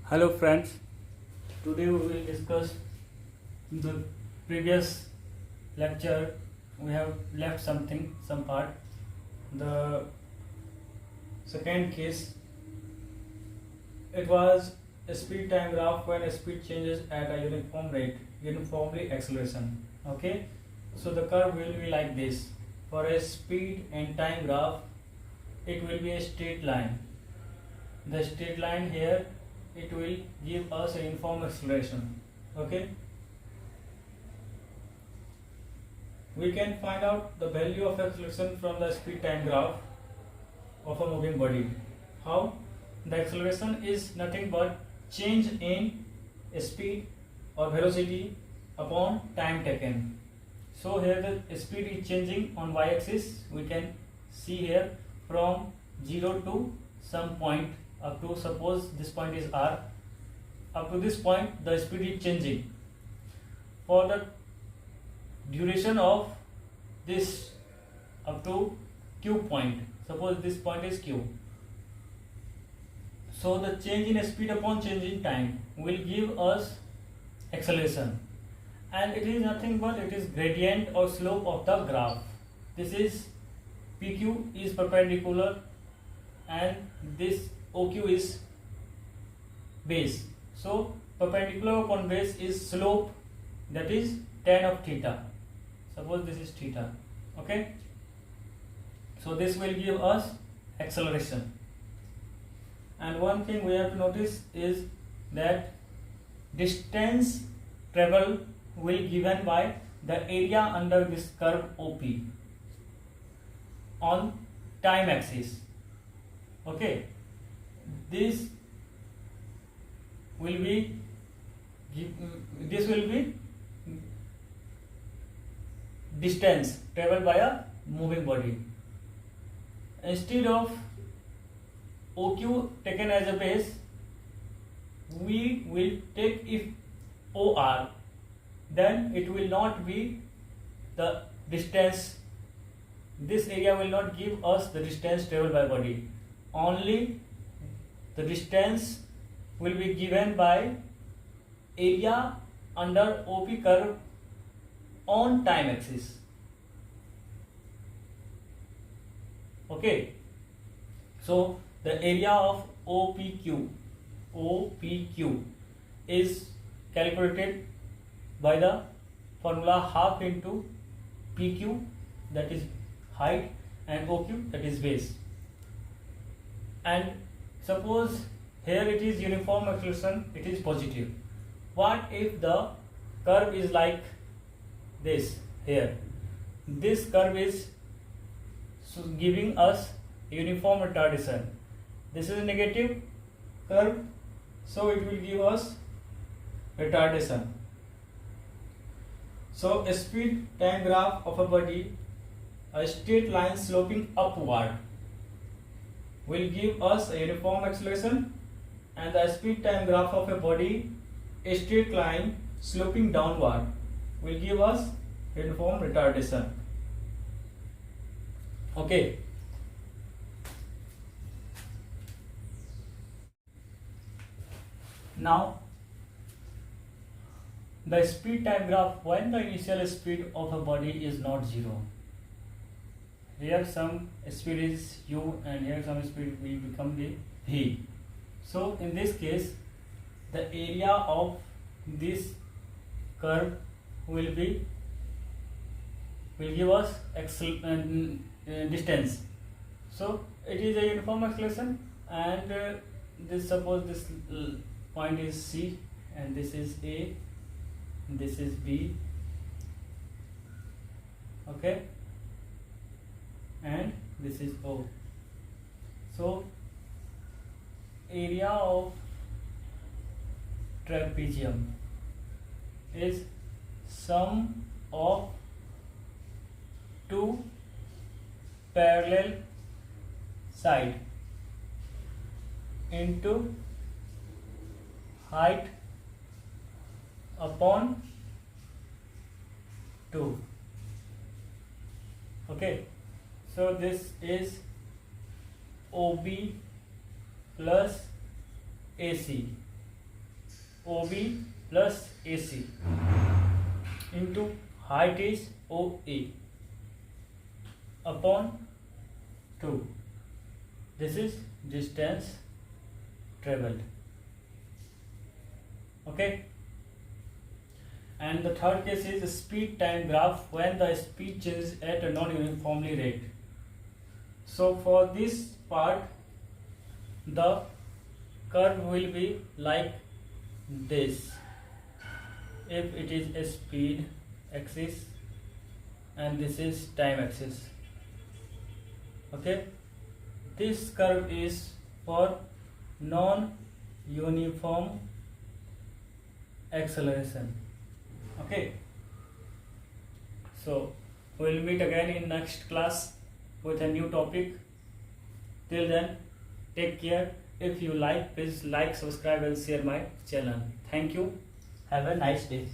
Hello friends, today we will discuss the previous lecture. We have left some part. The second case, it was a speed time graph when a speed changes at a uniform rate, uniformly acceleration. Okay, so the curve will be like this. For a speed and time graph, it will be a straight line. The straight line here, it will give us a uniform acceleration. Okay, we can find out the value of acceleration from the speed time graph of a moving body. How? The acceleration is nothing but change in speed or velocity upon time taken. So here the speed is changing on y-axis. We can see here from 0 to some point up to, suppose this point is r. Up to this point the speed is changing. For the duration of this up to q point, suppose this point is q. So the change in speed upon change in time will give us acceleration, and it is nothing but it is gradient or slope of the graph. This is PQ is perpendicular and this OQ is base. So perpendicular upon base is slope, that is tan of theta. Suppose this is theta. Okay, so this will give us acceleration. And one thing we have to notice is that distance travel will be given by the area under this curve OP on time axis. Okay, this will be distance traveled by a moving body. Instead of OQ taken as a base, we will take if OR, then it will not be the distance. This area will not give us the distance traveled by body. Only the distance will be given by area under OP curve on time axis. Okay, so the area of OPQ is calculated by the formula half into PQ, that is height, and OQ, that is base. And suppose here it is uniform acceleration, it is positive. What if the curve is like this here? This curve is giving us uniform retardation. This is a negative curve, so it will give us retardation. So a speed time graph of a body, a straight line sloping upward, will give us a uniform acceleration, and the speed time graph of a body, a straight line sloping downward, will give us uniform retardation. Okay. Now the speed time graph when the initial speed of a body is not zero. Here some speed is u and here some speed will become the v. So in this case the area of this curve will give us distance. So it is a uniform acceleration, and this, suppose this point is C and this is A, this is B. Okay, and this is O. So area of trapezium is sum of two parallel side into height upon 2. Okay, so this is OB plus AC. OB plus AC into height is OA upon 2. This is distance traveled. Okay. And the third case is speed time graph when the speed changes at a non-uniformly rate. So for this part, the curve will be like this. If it is a speed axis and this is time axis. Okay, this curve is for non-uniform acceleration. Okay, so we'll meet again in next class with a new topic. Till then, take care. If you like, please like, subscribe and share my channel. Thank you. Have a nice day.